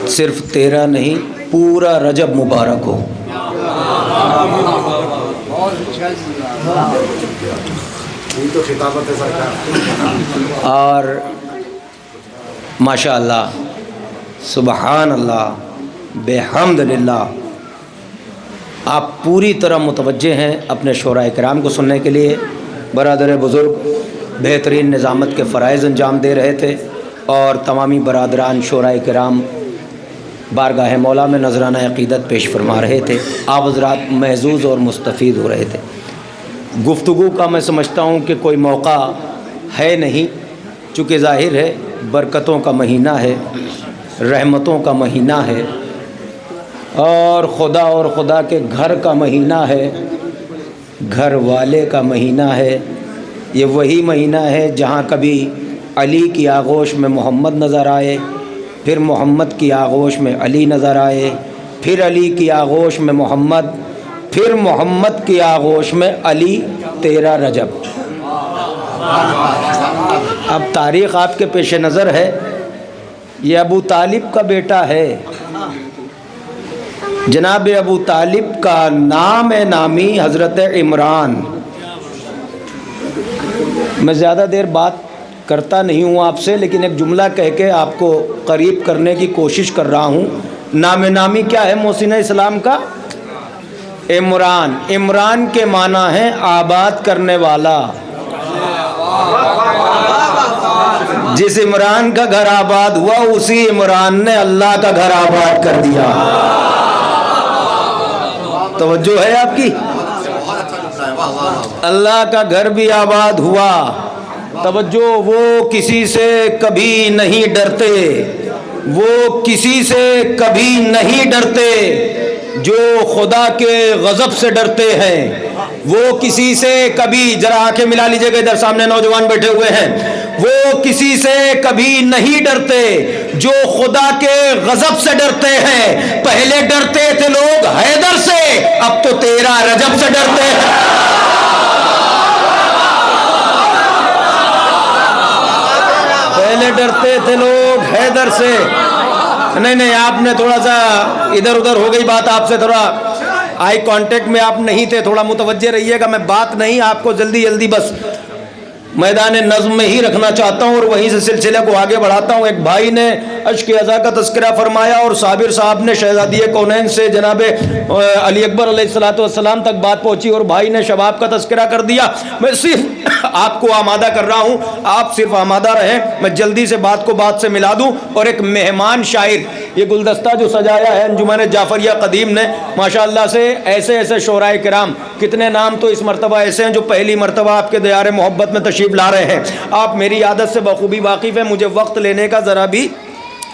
صرف 13 نہیں پورا رجب مبارک ہو۔ اور ماشاء اللہ سبحان اللہ بحمد للہ، آپ پوری طرح متوجہ ہیں اپنے شعراء کرام کو سننے کے لیے۔ برادر بزرگ بہترین نظامت کے فرائض انجام دے رہے تھے اور تمامی برادران شعراء کرام بارگاہ مولا میں نذرانہ عقیدت پیش فرما رہے تھے۔ آپ حضرات محظوظ اور مستفید ہو رہے تھے۔ گفتگو کا میں سمجھتا ہوں کہ کوئی موقع ہے نہیں، چونکہ ظاہر ہے برکتوں کا مہینہ ہے، رحمتوں کا مہینہ ہے، اور خدا کے گھر کا مہینہ ہے، گھر والے کا مہینہ ہے۔ یہ وہی مہینہ ہے جہاں کبھی علی کی آغوش میں محمد نظر آئے، پھر محمد کی آغوش میں علی نظر آئے، پھر علی کی آغوش میں محمد، پھر محمد کی آغوش میں علی۔ 13 رجب۔ اب تاریخ آپ کے پیش نظر ہے، یہ ابو طالب کا بیٹا ہے۔ جناب ابو طالب کا نام نامی حضرت عمران۔ میں زیادہ دیر بات کرتا نہیں ہوں آپ سے، لیکن ایک جملہ کہہ کے آپ کو قریب کرنے کی کوشش کر رہا ہوں۔ نام نامی کیا ہے محسن اسلام کا؟ عمران۔ عمران کے معنی ہے آباد کرنے والا۔ جس عمران کا گھر آباد ہوا اسی عمران نے اللہ کا گھر آباد کر دیا۔ توجہ ہے آپ کی؟ اللہ کا گھر بھی آباد ہوا۔ توجہ، وہ کسی سے کبھی نہیں ڈرتے، وہ کسی سے کبھی نہیں ڈرتے جو خدا کے غضب سے ڈرتے ہیں۔ وہ کسی سے کبھی، ذرا آنکھیں ملا لیجئے گا، ادھر سامنے نوجوان بیٹھے ہوئے ہیں، وہ کسی سے کبھی نہیں ڈرتے جو خدا کے غضب سے ڈرتے ہیں۔ پہلے ڈرتے تھے لوگ حیدر سے، اب تو 13 رجب سے ڈرتے ہیں۔ پہلے ڈرتے تھے لوگ حیدر سے۔ نہیں، آپ نے تھوڑا سا ادھر ادھر ہو گئی بات، آپ سے تھوڑا آئی کانٹیکٹ میں آپ نہیں تھے، تھوڑا متوجہ رہیے گا۔ میں بات نہیں، آپ کو جلدی بس میدان نظم میں ہی رکھنا چاہتا ہوں اور وہیں سے سلسلے کو آگے بڑھاتا ہوں۔ ایک بھائی نے عشق ازا کا تذکرہ فرمایا اور صابر صاحب نے شہزادی کونین سے جناب علی اکبر علیہ السلام تک بات پہنچی اور بھائی نے شباب کا تذکرہ کر دیا۔ میں صرف آپ کو آمادہ کر رہا ہوں، آپ صرف آمادہ رہیں، میں جلدی سے بات کو بات سے ملا دوں۔ اور ایک مہمان شاعر، یہ گلدستہ جو سجایا ہے انجمن جعفریہ قدیم نے، ماشاءاللہ سے ایسے شعراء کرام، کتنے نام تو اس مرتبہ ایسے ہیں جو پہلی مرتبہ آپ کے دیار محبت میں تشریف لا رہے ہیں۔ آپ میری عادت سے بخوبی واقف ہیں، مجھے وقت لینے کا ذرا بھی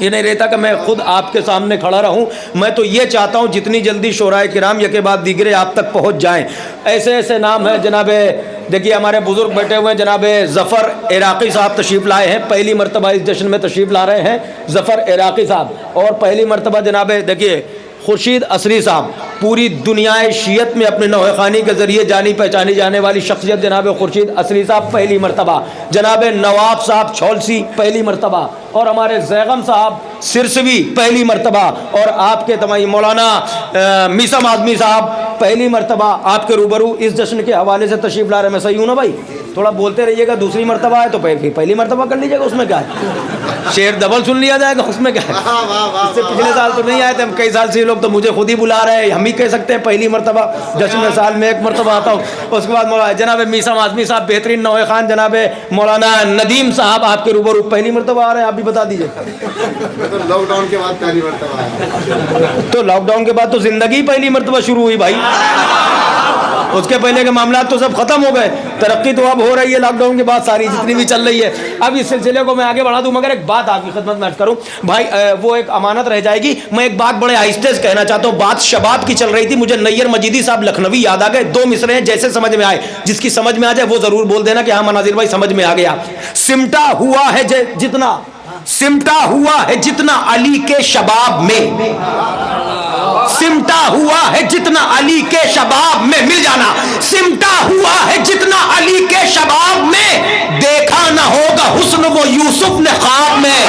یہ نہیں رہتا کہ میں خود آپ کے سامنے کھڑا رہوں۔ میں تو یہ چاہتا ہوں جتنی جلدی شعراء کرام یکے بعد دیگرے آپ تک پہنچ جائیں۔ ایسے نام ہیں جناب، دیکھیے ہمارے بزرگ بیٹھے ہوئے ہیں، جناب ظفر عراقی صاحب تشریف لائے ہیں، پہلی مرتبہ اس جشن میں تشریف لا رہے ہیں ظفر عراقی صاحب۔ اور پہلی مرتبہ جناب دیکھیے خورشید عصری صاحب، پوری دنیا شیعت میں اپنے نوحہ خوانی کے ذریعے جانی پہچانی جانے والی شخصیت جناب خورشید عصری صاحب پہلی مرتبہ، جناب نواب صاحب چھولسی پہلی مرتبہ، اور ہمارے زیغم صاحب سرسوی پہلی مرتبہ، اور آپ کے تمام مولانا میثم اعظمی صاحب پہلی مرتبہ آپ کے روبرو اس جشن کے حوالے سے تشریف لا رہے ہیں۔ میں صحیح ہوں نا بھائی؟ تھوڑا بولتے رہیے گا، دوسری مرتبہ ہے تو پہلی مرتبہ کر لیجیے گا، اس میں کیا ہے؟ شعر ڈبل سن لیا جائے گا، اس میں کیا ہے؟ اس سے پچھلے سال تو نہیں آئے تھے، کئی سال سے یہ لوگ تو مجھے خود ہی بلا رہے ہیں، ہم ہی کہہ سکتے ہیں پہلی مرتبہ، جشن میں سال میں ایک مرتبہ آتا ہوں۔ اس کے بعد جناب میثم اعظمی صاحب بہترین نوحہ خوان، جناب مولانا ندیم صاحب آپ کے روبرو پہلی مرتبہ آ رہے ہیں، آپ بھی بتا دیجیے۔ لاک ڈاؤن کے بعد پہلی مرتبہ ہے، تو لاک ڈاؤن کے بعد تو زندگی پہلی مرتبہ شروع ہوئی بھائی، اس کے پہلے کے معاملات تو سب ختم ہو گئے۔ ترقی تو اب ہو رہی ہے لاک ڈاؤن کے بعد ساری جتنی بھی چل رہی ہے۔ اب اس سلسلے کو میں آگے بڑھا دوں، مگر ایک بات آپ کی خدمت میں عرض کروں بھائی، وہ ایک امانت رہ جائے گی۔ میں ایک بات بڑے آہستہ سے کہنا چاہتا ہوں، بات شباب کی چل رہی تھی، مجھے نیر مجیدی صاحب لکھنوی یاد آ گئے، 2 مصرے ہیں، جیسے سمجھ میں آئے، جس کی سمجھ میں آ جائے وہ ضرور بول دینا کہ ہاں مناظر بھائی سمجھ میں آ گیا۔ سمٹا ہوا ہے جتنا، سمٹا ہوا ہے جتنا علی کے شباب میں، سمٹا ہوا ہے جتنا علی کے شباب میں، مل جانا، سمٹا ہوا ہے جتنا علی کے شباب میں، دیکھا نہ ہوگا حسن وہ یوسف نے خواب میں۔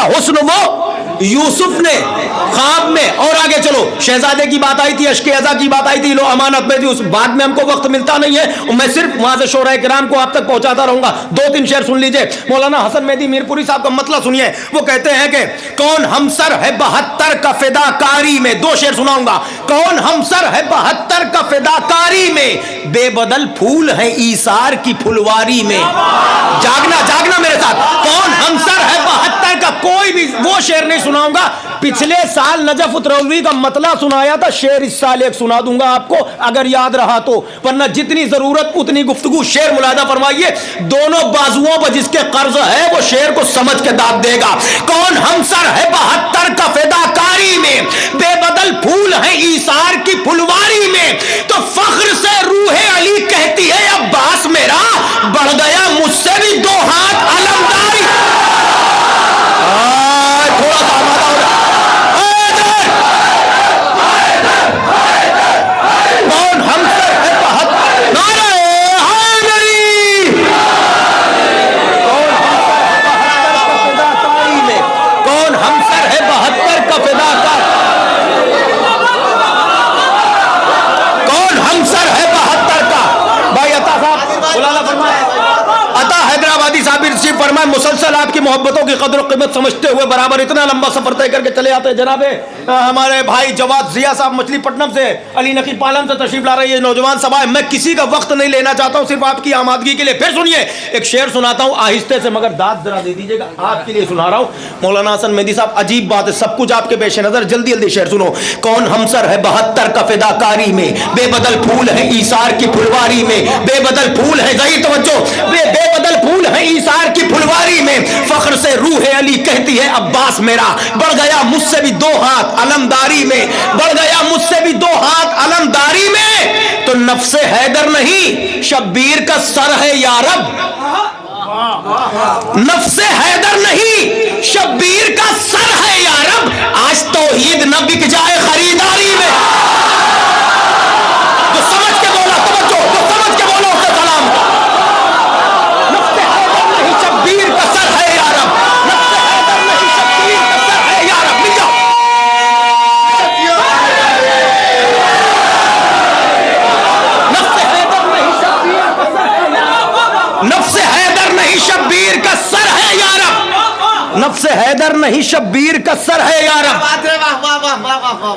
हुस्न वो यूसुफ ने ख्वाब में। और आगे चलो, शहजादे की बात आई थी, अश्के-ए-अज़ा की बात आई थी, लो अमानत में थी, उस बाद में हमको वक्त मिलता नहीं है, और मैं सिर्फ वहां से शोरा किराम को आप तक पहुंचाता रहूंगा। 2-3 शेर सुन लीजिए। मौलाना हसन मेहदी मीरपुरी साहब का मतलब सुनिए। वो कहते हैं कि कौन हमसर है 72 का फिदाकारी में। 2 शेर सुनाऊंगा। कौन हमसर है 72 का फिदाकारी में, बेबदल फूल है ईसार की फुलवारी में। जागना जागना मेरे साथ। कौन हमसर है 72 का, कोई भी वो शेर नहीं सुनाऊंगा। पिछले साल नजफ उतरौलवी का मतला सुनाया था, शेर इस साल एक सुना दूंगा आपको अगर याद रहा तो, वरना जितनी जरूरत उतनी गुफ्तगू। शेर मुलादा फरमाइए। दोनों बाजुओं पर जिसके कर्ज है वो शेर को समझ के दाद देगा। कौन हमसर है 72 का फिदाकारी में, बेबदल फूल है ईसार की फुलवारी में, तो फख्र से रूहे अली कहती है अब्बास मेरा, बढ़ गया मुझसे भी 2 हाथ अलमदारी। थोड़ा सा आवाज़ हो रहा। कौन हमसर है 72 नारे हैदरी, कौन हमसर है 72 का फिदाकारी में, कौन हमसर है 72 का। भाई अता साहब बुलाना फरमाए। अता हैदराबादी साहब इरशाद फरमाए, मुसलसल आपकी मोहब्बतों की कदर कीमत समझते हुए बराबर इतना लंबा सफर तय करके चले आते हैं। जनाबे हमारे भाई जवाद जिया साहब मछलीपट्टनम से, अली नकी पालम से तशरीफ ला रही है नौजवान सभा है। मैं किसी का वक्त नहीं लेना चाहता हूं, सिर्फ आपकी आमादगी के लिए। फिर सुनिए, एक शेर सुनाता हूं आहिस्ते से, मगर दाद जरा दे दीजिएगा, आपके लिए सुना रहा हूं। मौलाना हसन मेहदी साहब, अजीब बात है, सब कुछ आपके पेश नजर, जल्दी जल्दी शेर सुनो। कौन हमसर है 72 का फिदाकारी में, बेबदल फूल है ईसार की फुलवारी में, बेबदल फूल है, सही तवज्जो, बेबदल फूल है ईसार की फुलवारी में, फख्र से रूह अली कहती है अब्बास मेरा, बढ़ गया मुझसे भी 2 हाथ अलमदारी में, बढ़ गया मुझसे भी 2 हाथ अलमदारी में, तो नफ्से हैदर नहीं शब्बीर का सर है यारब। नफ्से हैदर नहीं शब्बीर का सर है यारब, आज तौहीद न बिक जाए खरीदारी में। जो समझ के बोला तवज्जो, जो समझ के बोला उससे सलाम। नफ्से हैदर नहीं शब्बीर का सर है यारब, नफ्से हैदर नहीं शब्बीर का सर है यारब। मिल जाओ। नफ्से हैदर नहीं शब्बीर का सर है यारब, नफ्से हैदर नहीं शब्बीर का सर है यारब, नफ्से हैदर नहीं शब्बीर का सर है यारब।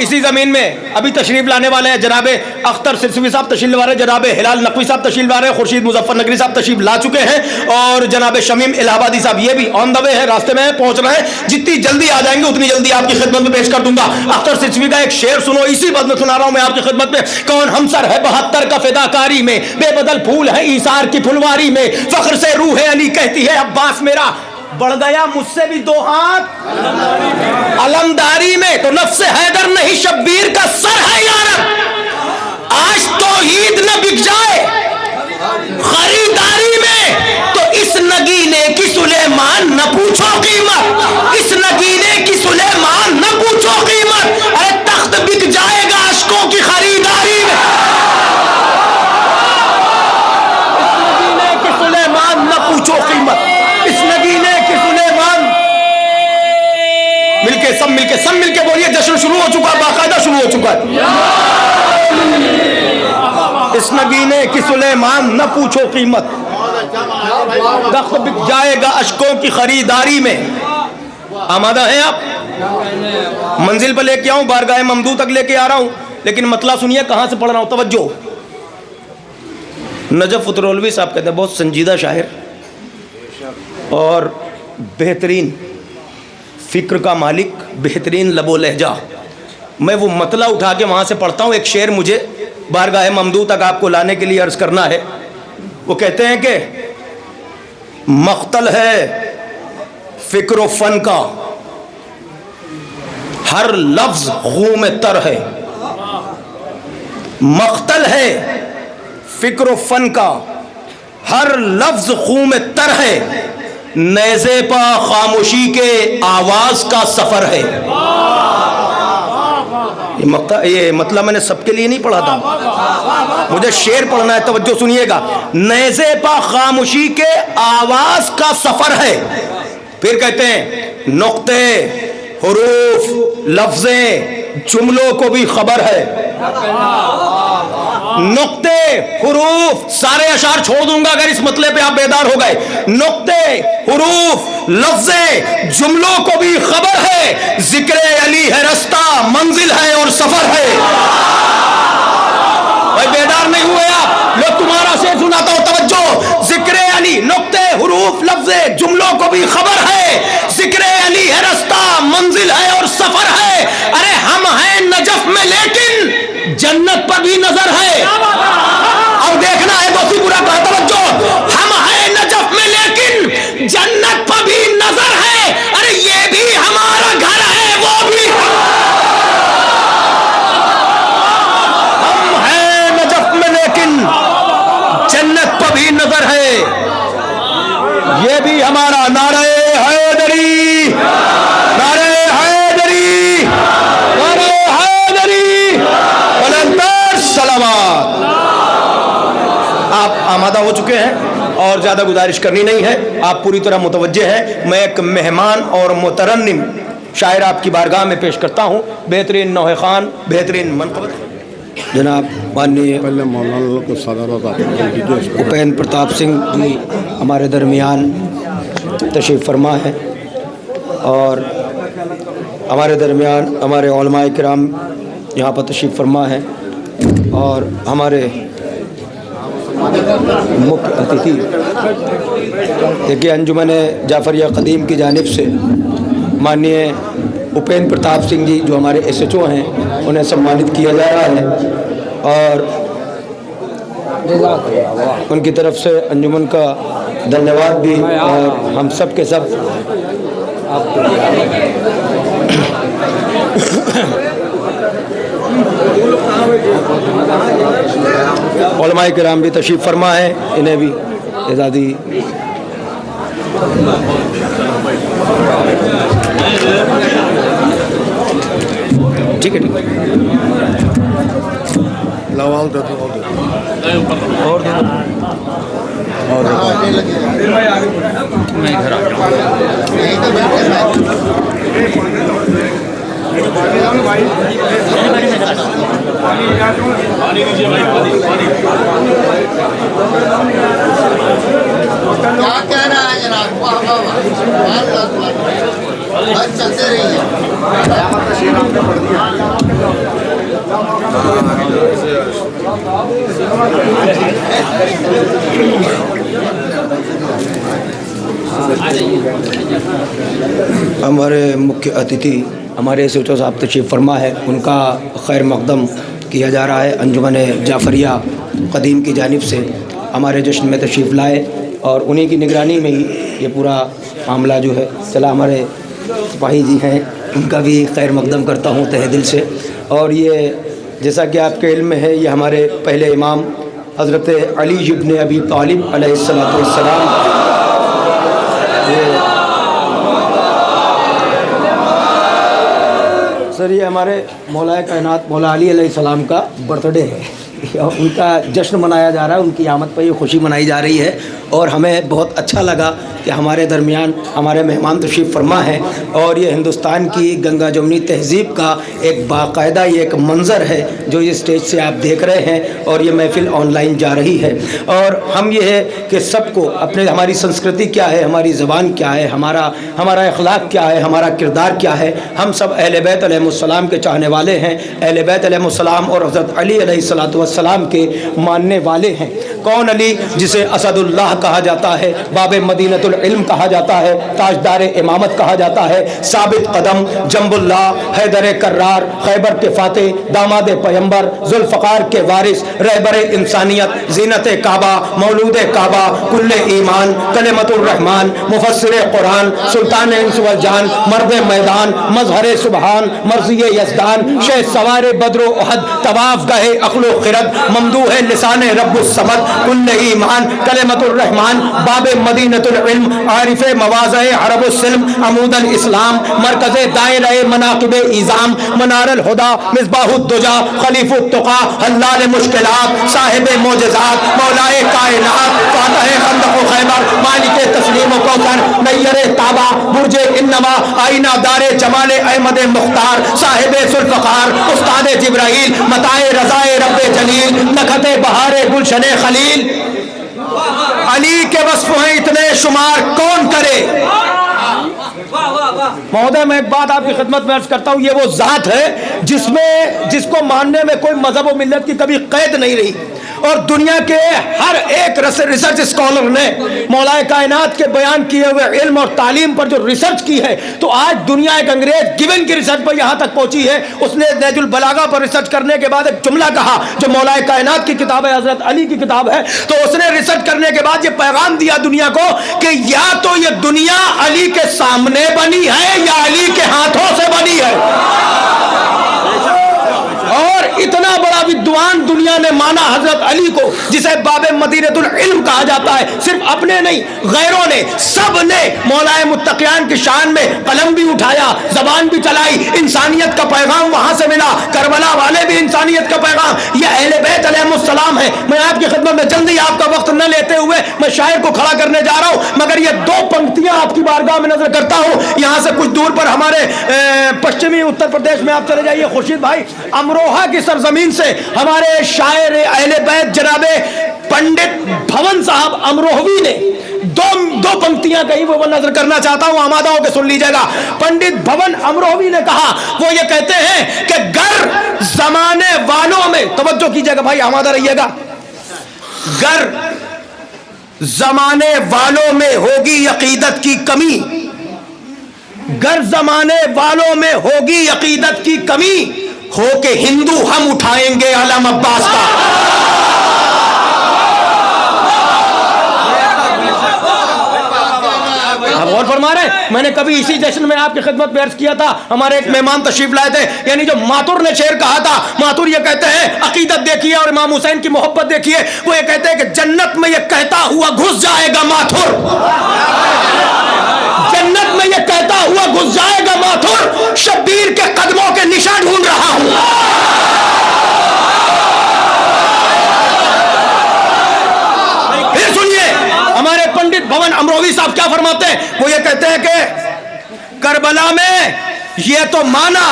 इसी जमीन में अभी तशरीफ लाने वाले हैं जनाबे अख्तर सिरसवी साहब तशरीफ ला रहे हैं, जनाबे हिलाल नकवी साहब तशरीफ ला रहे हैं, खुर्शीद मुजफ्फर नगरी साहब तशरीफ ला चुके हैं, और जनाबे शमीम इलाहाबादी साहब ये भी ऑन द वे है, रास्ते में पहुंच रहे हैं। जितनी जल्दी आ जाएंगे उतनी जल्दी आपकी खिदमत में पेश कर दूंगा। अख्तर सिरसवी का एक शेर सुनो, इसी बात में सुना रहा हूं मैं आपकी खिदमत में। कौन हमसर है 72 का फिदाकारी में, बेबदल फूल है ईसार की फुलवारी में, फख्र से रूह अली कहती है अब्बास मेरा, बढ़ गया मुझसे भी 2 हाथ अलमदारी में, तो नफ्से हैदर नहीं शब्बीर का सर है यारब, आज तौहीद न बिक जाए खरीदारी में, तो इस नगीने की सुलेमान न पूछो कीमत, इस नगीने की सुलेमान न पूछो कीमत, अरे तख्त बिक जाएगा अशकों की खरीदारी में। इस नगीने की सुलेमान न पूछो कीमत, इस नगीने की सुलेमान। मिलके सब मिलके बोलिए, जश्न शुरू हो चुका है, बाकायदा शुरू हो चुका है। इस नगीने की सुलेमान न पूछो कीमत, तख्त बिक जाएगा अशकों की खरीदारी में। आमादा हैं आप? मंजिल पर लेके आऊं, बारगाह ममदू तक लेके आ रहा हूं, लेकिन मतला सुनिए कहां से पढ़ रहा हूं, तवज्जो। नजफ उतरौलवी साहब कहते हैं बहुत संजीदा शायर और बेहतरीन फिक्र का मालिक, बेहतरीन लबो लहजा। मैं वो मतला उठा के वहाँ से पढ़ता हूँ। एक शेर मुझे बारगाह ममदू तक आपको लाने के लिए अर्ज़ करना है। वो कहते हैं कि मख्तल है फिक्र फन का, हर लफ्ज़ खून में तर है। मख्तल है फिक्र फन का, हर लफ्ज़ खून में तर है, नेज़े पा खामोशी के आवाज का सफर है। ये मतलब मैंने सबके लिए नहीं पढ़ा था, मुझे शेर पढ़ना है, तवज्जो सुनिएगा। नेज़े पा खामोशी के आवाज का सफर है। फिर कहते हैं نقطے حروف لفظیں جملوں کو بھی خبر ہے. نقطے حروف سارے اشعار چھوڑ دوں گا اگر اس مسئلے پہ آپ بیدار ہو گئے. نقطے حروف لفظیں جملوں کو بھی خبر ہے. ذکر علی ہے رستہ منزل ہے اور سفر ہے. بھائی بیدار نہیں ہوئے آپ لوگ؟ تمہارا شعر سناتا ہوں توجہ. ذکر علی نقطے حروف لفظیں جملوں کو بھی خبر ہے. ذکر علی ہے رستہ منزل ہے اور سفر ہے. ارے ہم ہیں نجف میں لیکن جنت پر بھی نظر ہے. اور دیکھنا ہے دوسری برا کا توجہ. ہم ہیں نجف میں لیکن جنت پر بھی نظر ہے. ارے یہ بھی ہمارا گھر ہے وہ بھی. ہم ہیں نجف میں لیکن جنت پر بھی نظر ہے. یہ بھی ہمارا نعرہ حیدری نعرہ حیدری نعرہ حیدری بلندر سلامات. آپ آمادہ ہو چکے ہیں اور زیادہ گزارش کرنی نہیں ہے. آپ پوری طرح متوجہ ہیں. میں ایک مہمان اور مترنم شاعر آپ کی بارگاہ میں پیش کرتا ہوں. بہترین نوحہ خوان بہترین منقبت جناب ماننی اپین پرتاپ سنگھ جی ہمارے درمیان تشریف فرما ہے. اور ہمارے درمیان ہمارے علماء کرام یہاں پر تشریف فرما ہے. اور ہمارے مکھ اتھی دیکھیے انجمن جعفریہ قدیم کی جانب سے ماننی اپین پرتاپ سنگھ جی جو ہمارے ایس ایچ او ہیں انہیں سمانت کیا جا رہا ہے. اور ان کی طرف سے انجمن کا دھنیہ واد بھی اور ہم سب کے سب علماء کرام بھی تشریف فرما ہے. انہیں بھی اعزازی ٹھیک ہے ٹھیک ہے کیا کہہ رہا ہے جناب؟ بس چلتے رہیے. ہمارے مکھ اتھی ہمارے ایس ایچ او صاحب تشریف فرما ہے. ان کا خیر مقدم کیا جا رہا ہے. انجمن جعفریہ قدیم کی جانب سے ہمارے جشن میں تشریف لائے اور انہی کی نگرانی میں ہی یہ پورا معاملہ جو ہے چلا. ہمارے سپاہی جی ہیں ان کا بھی خیر مقدم کرتا ہوں تہ دل سے. اور یہ جیسا کہ آپ کے علم میں ہے یہ ہمارے پہلے امام حضرت علی ابن ابی طالب علیہ السلام سر یہ ہمارے مولا کائنات مولا علی علیہ السلام کا برتھ ڈے ہے. ان کا جشن منایا جا رہا ہے. ان کی آمد پر یہ خوشی منائی جا رہی ہے اور ہمیں بہت اچھا لگا کہ ہمارے درمیان ہمارے مہمان تشریف فرما ہے. اور یہ ہندوستان کی گنگا جمنی تہذیب کا ایک باقاعدہ یہ ایک منظر ہے جو یہ اسٹیج سے آپ دیکھ رہے ہیں اور یہ محفل آن لائن جا رہی ہے. اور ہم یہ ہے کہ سب کو اپنے ہماری سنسکرتی کیا ہے, ہماری زبان کیا ہے, ہمارا اخلاق کیا ہے, ہمارا کردار کیا ہے. ہم سب اہل بیت علیہ السلام کے چاہنے والے ہیں. اہل بیت علیہ السلام اور حضرت علی علیہ السلام کے ماننے والے ہیں. کون علی جسے اسد اللہ کہا جاتا ہے, باب مدینۃ العلم کہا جاتا ہے, تاجدار امامت کہا جاتا ہے, ثابت قدم, جنب اللہ, حیدر کرار, خیبر کے فاتح, داماد پیمبر, ذوالفقار کے وارث, رہبر انسانیت, زینت کعبہ, مولود کعبہ, کل ایمان, کلمت الرحمان, مفسر قرآن, سلطان انس والجان, مرد میدان, مظہر سبحان, مرضی یزدان, شہ سوار بدر و احد, طواف گاہ عقل و خرد, ممدوح لسان رب الصمد, कुल्ल ईमान कलिमतुर रहमान बाब मदीनतुल इल्म आरिफ मवाज़े अरबुस सिल्म अमूदल इस्लाम मरकज़ दायरा मनाक़िब इज़ाम मनारुल हुदा मिसबाहुद दुजा खलीफुत तुक़ा हल्लाल मुश्किलात साहिब मोजज़ात मौलाए कायनात फातह खंदक़ खैबर मालिक तस्लीम व कौसर नय्यर ताबा बुर्ज इन्नमा आईना दारे जमाल अहमद मुख्तार साहिब सुल्फ़कार उस्ताद जिब्राइल मताए रज़ाए रब्बे जलील नखते बहारे गुलशने खलील। अली के वस्फ हैं इतने शुमार कौन करे। महोदय मैं एक बात आपकी खिदमत में अर्ज करता हूँ, ये वो जात है जिसको मानने में कोई मजहब और मिल्लत की कभी कैद नहीं रही, और दुनिया के हर एक रिसर्च स्कॉलर ने मौलाए कायनात के बयान किए हुए इल्म और तालीम पर जो रिसर्च की है, तो आज दुनिया एक अंग्रेज गिवन की रिसर्च पर यहाँ तक पहुंची है। उसने नहजुल बलागा पर रिसर्च करने के बाद एक जुमला कहा जो मौलाए कायनात की किताब है, हजरत अली की किताब है, तो उसने रिसर्च करने के बाद ये पैगाम दिया दुनिया को कि या तो ये दुनिया अली के सामने बनी है या अली के हाथों से बनी है। और इतना बड़ा विद्वान दुनिया ने माना हजरत अली को, जिसे बाबे मदीनतुल इल्म कहा जाता है। सिर्फ अपने नहीं, गैरों ने, सब ने मौलाए मुत्तकियान की शान में कलम भी उठाया, जबान भी चलाई, इंसानियत का पैगाम वहां से मिला। करबला वाले भी इंसानियत का पैगाम, ये अहले बैत अलैहिमुस्सलाम है। मैं आपकी खिदमत में जल्दी आपका वक्त न लेते हुए मैं शायर को खड़ा करने जा रहा हूं, मगर ये दो पंक्तियां आपकी बारगाह में नजर करता हूं। यहां से कुछ दूर पर हमारे पश्चिमी उत्तर प्रदेश में आप चले जाइए, खुर्शीद भाई, अमरोहा की सरजमीन से हमारे शायर अहले बैत जनाबे पंडित भवन साहब अमरोहवी ने दो पंक्तियां कही, वो नजर करना चाहता हूं, आमादा होकर सुन लीजिएगा। पंडित भवन अमरोहवी ने कहा, वो ये कहते हैं कि गर जमाने वालों में, तवज्जो कीजिएगा भाई, आमादा रहिएगा, गर जमाने वालों में होगी अकीदत की कमी, गर जमाने वालों में होगी अकीदत की कमी, हो के हिंदू हम उठाएंगे आलम अब्बास का। आप गौर फरमा रहे हैं, मैंने कभी इसी जश्न में आपकी खिदमत में अर्ज किया था, हमारे एक मेहमान तशरीफ लाए थे, यानी जो मातुर ने शेर कहा था, मातुर ये कहते हैं अकीदत देखिए और इमाम हुसैन की मोहब्बत देखिए, वो ये कहते हैं कि जन्नत में ये कहता हुआ घुस जाएगा माथुर, जन्नत में ये कहता हुआ घुस जाएगा माथुर, शब्बीर के कदमों के निशान ढूंढ रहा हूं। फिर सुनिए हमारे पंडित भवन अमरोवी साहब क्या फरमाते हैं, वो ये कहते हैं कि करबला में ये तो माना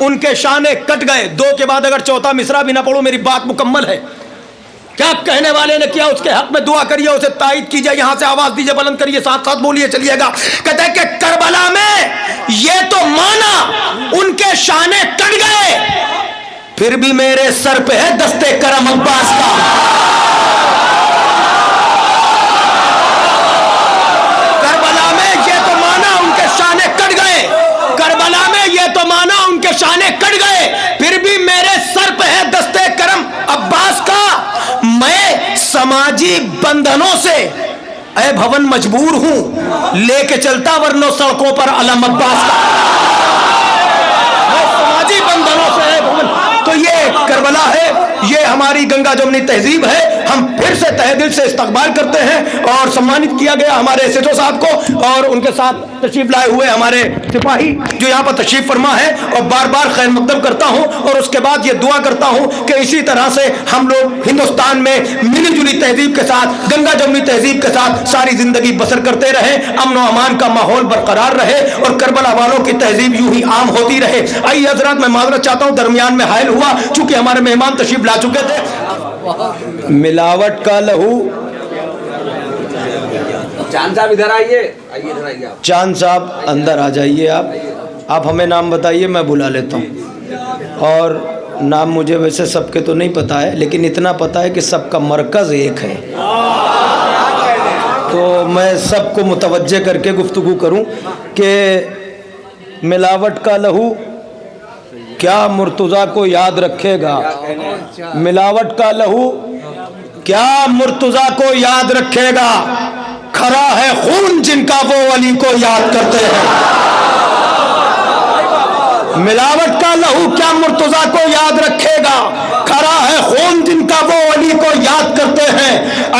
उनके शाने कट गए, दो के बाद अगर चौथा मिसरा भी ना पढ़ो मेरी बात मुकम्मल है। क्या कहने वाले ने किया, उसके हक में दुआ करिए, उसे तायद कीजिए, यहां से आवाज दीजिए, बुलंद करिए, साथ साथ बोलिए, चलिएगा। कहते हैं कि करबला में ये तो माना उनके शाने कट गए, फिर भी मेरे सर पे है दस्ते करम अब्बास का। करबला में ये तो माना उनके शाने कट गए, करबला में ये तो माना उनके शाने कट गए, फिर भी मेरे सर पे है दस्ते करम अब्बास का। मैं समाजी बंधनों से ऐ भवन मजबूर हूं, लेके चलता वरनो सड़कों पर अलम अब्बास का। मैं समाजी बंधनों से ऐ भवन, तो ये करबला है, ये हमारी गंगा जमुनी तहजीब है। हम फिर से तहे दिल से इस्तकबाल करते हैं और सम्मानित किया गया हमारे एसएचओ साहब को और उनके साथ तशरीफ लाए हुए हमारे सिपाही जो यहाँ पर तशरीफ फरमा है, और बार बार खैर मकदम करता हूँ और उसके बाद ये दुआ करता हूँ कि इसी तरह से हम लोग हिंदुस्तान में मिली जुली तहजीब के साथ, गंगा जमुनी तहजीब के साथ सारी जिंदगी बसर करते रहे, अमन व अमान का माहौल बरकरार रहे और करबला वालों की तहजीब यूं ही आम होती रहे। आइए हजरात, मैं माजरत चाहता हूँ, दरमियान में हायल हुआ चूंकि हमारे मेहमान तशरीफ ला चुके थे। मिलावट का लहू, चांद साहब इधर आइए, इधर आइए आप। चांद साहब अंदर आ जाइए। आप हमें नाम बताइए, मैं बुला लेता हूँ। और नाम मुझे वैसे सबके तो नहीं पता है, लेकिन इतना पता है कि सबका मरकज़ एक है, तो मैं सबको मुतवज्जे करके गुफ्तगू करूँ कि मिलावट का लहू क्या मुर्तज़ा को याद रखेगा, मिलावट का लहू क्या मुर्तज़ा को याद रखेगा, खरा है खून जिनका वो अली को याद करते हैं। मिलावट का लहू क्या मुर्तज़ा को याद रखेगा, खरा है खून जिनका वो अली को याद करते हैं।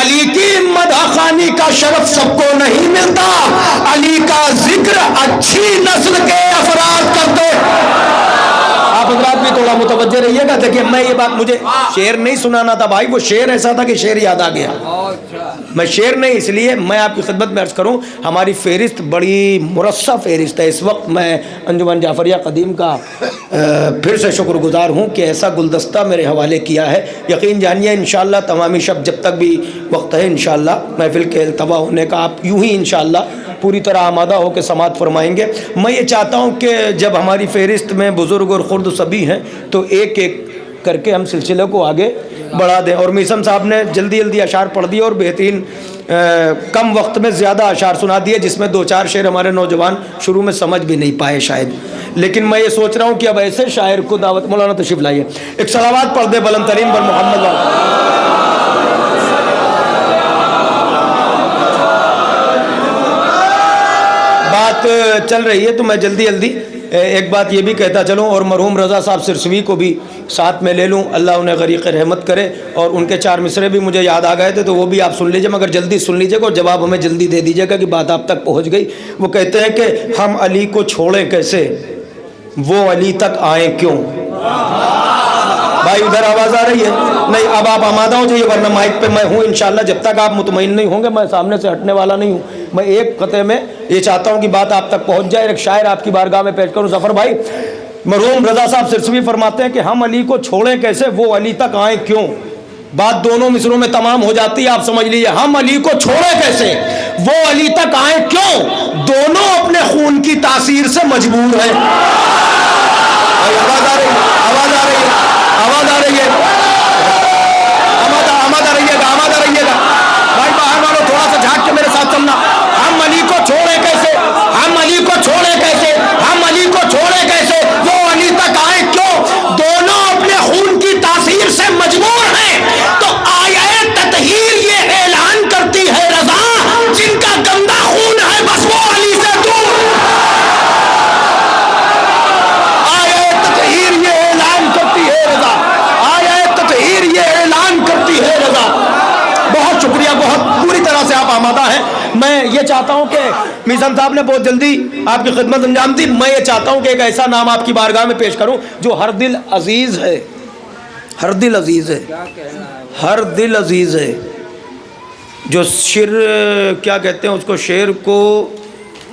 गुलामी का शरफ सबको नहीं मिलता, अली का जिक्र अच्छी नस्ल के अफराद करते। आप हजरात भी थोड़ा मुतवज्जे रहिएगा। देखिए मैं ये बात, मुझे शेर नहीं सुनाना था भाई, वो शेर ऐसा था कि शेर याद आ गया। मैं शेर नहीं, इसलिए मैं आपकी खिदमत में अर्ज़ करूं, हमारी फ़हरिस्त बड़ी मुरस्सा फ़हरिस्त है। इस वक्त मैं अंजुमन जाफरिया कदीम का फिर से शुक्रगुजार हूं कि ऐसा गुलदस्ता मेरे हवाले किया है। यकीन जानिए इंशाअल्लाह तमामी शब जब तक भी वक्त है इंशाअल्लाह महफिल के अल्तवा होने का, आप यूं ही इंशाअल्लाह पूरी तरह आमादा हो के समात फरमाएंगे। मैं ये चाहता हूँ कि जब हमारी फ़हरिस्त में बुज़ुर्ग और खुर्द सभी हैं तो एक एक करके हम सिलसिले को आगे बढ़ा दें। और मीसम साहब ने जल्दी जल्दी अशार पढ़ दिए और बेहतरीन कम वक्त में ज़्यादा अशार सुना दिए, जिसमें दो चार शेर हमारे नौजवान शुरू में समझ भी नहीं पाए शायद। लेकिन मैं ये सोच रहा हूँ कि अब ऐसे शायर को दावत, मौलाना तशरीफ लाइए, एक सलावत पढ़ दे बुलंद तरीन पर मोहम्मद वाला। बात चल रही है तो मैं जल्दी जल्दी एक बात ये भी कहता चलूँ और मरहूम रज़ा साहब सिरसवी को भी साथ में ले लूँ, अल्लाह उन्हें गरीक़ रहमत करे। और उनके चार मिसरे भी मुझे याद आ गए थे तो वो भी आप सुन लीजिए, मगर जल्दी सुन लीजिएगा और जवाब हमें जल्दी दे दीजिएगा कि बात आप तक पहुँच गई। वो कहते हैं कि हम अली को छोड़ें कैसे, वो अली तक आए क्यों। भाई उधर आवाज़ आ रही है? नहीं, अब आप आमादा हो जाइए वरना माइक पे मैं हूँ इंशाअल्लाह। जब तक आप मुतमईन नहीं होंगे मैं सामने से हटने वाला नहीं हूँ। मैं एक क़ते में ये चाहता हूँ कि बात आप तक पहुँच जाए। एक शायर आपकी बारगाह में पेश करूँ, ज़फ़र भाई। मरहूम रज़ा साहब सिरसवी फरमाते हैं कि हम अली को छोड़ें कैसे, वो अली तक आए क्यों। बात दोनों मिसरों में तमाम हो जाती है, आप समझ लीजिए। हम अली को छोड़ें कैसे, वो अली तक आए क्यों, दोनों अपने खून की तासीर से मजबूर हैं। आवाज़ आ रही है, आवाज़ आ रही है, आवाज़ आ रही है, आवाज़ आ रहिएगा, आवाज़ आ रहिएगा। भाई बाहर वालों थोड़ा सा झाँक के मेरे साथ चलना। हम अली को छोड़े कैसे, हम अली को छोड़े कैसे, हम अली को छोड़े कैसे, वो अली तक आए क्यों, दोनों अपने खून की तासीर से मजबूर हैं। तो आये ततहीर ये ऐलान करती है रज़ा, जिनका गंदा खून है बस वो अली से दूर। आये ततहीर ये ऐलान करती है रज़ा, आये ततहीर ये ऐलान करती है रज़ा। बहुत शुक्रिया, बहुत पूरी तरह से आप आमादा हैं। मैं ये चाहता हूँ कि मीज़न साहब ने बहुत जल्दी आपकी खिदमत अंजाम दी। मैं ये चाहता हूँ कि एक ऐसा नाम आपकी बारगाह में पेश करूँ जो हर दिल अजीज़ है, हर दिल अजीज़ है, हर दिल अजीज़ है। जो शेर क्या कहते हैं उसको, शेर को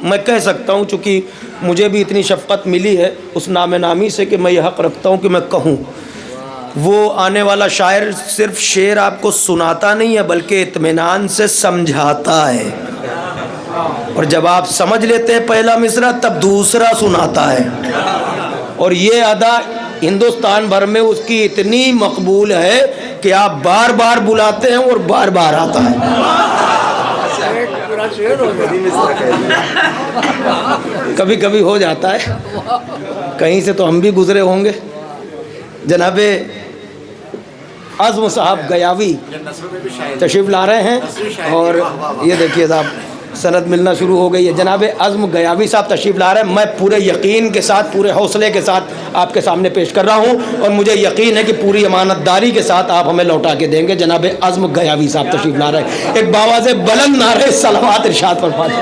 मैं कह सकता हूँ चूँकि मुझे भी इतनी शफ़क़त मिली है उस नाम नामी से कि मैं ये हक़ रखता हूँ कि मैं कहूँ। वो आने वाला शायर सिर्फ शेर आपको सुनाता नहीं है बल्कि इत्मीनान से समझाता है, और जब आप समझ लेते हैं पहला मिसरा तब दूसरा सुनाता है। और ये अदा हिंदुस्तान भर में उसकी इतनी मकबूल है कि आप बार बार बुलाते हैं और बार बार आता है। कभी कभी हो जाता है, कहीं से तो हम भी गुजरे होंगे। जनाबे आज़म साहब गयावी तशरीफ़ ला रहे हैं और ये देखिए साहब सनद मिलना शुरू हो गई है। जनाब आज़म गयावी साहब तशरीफ़ ला रहे हैं। मैं पूरे यकीन के साथ, पूरे हौसले के साथ आपके सामने पेश कर रहा हूँ और मुझे यकीन है कि पूरी अमानतदारी के साथ आप हमें लौटा के देंगे। जनाब आज़म गयावी साहब तशरीफ़ ला रहे हैं। एक बावाज़े बुलंद नारे सलावत इरशाद फरमाइए।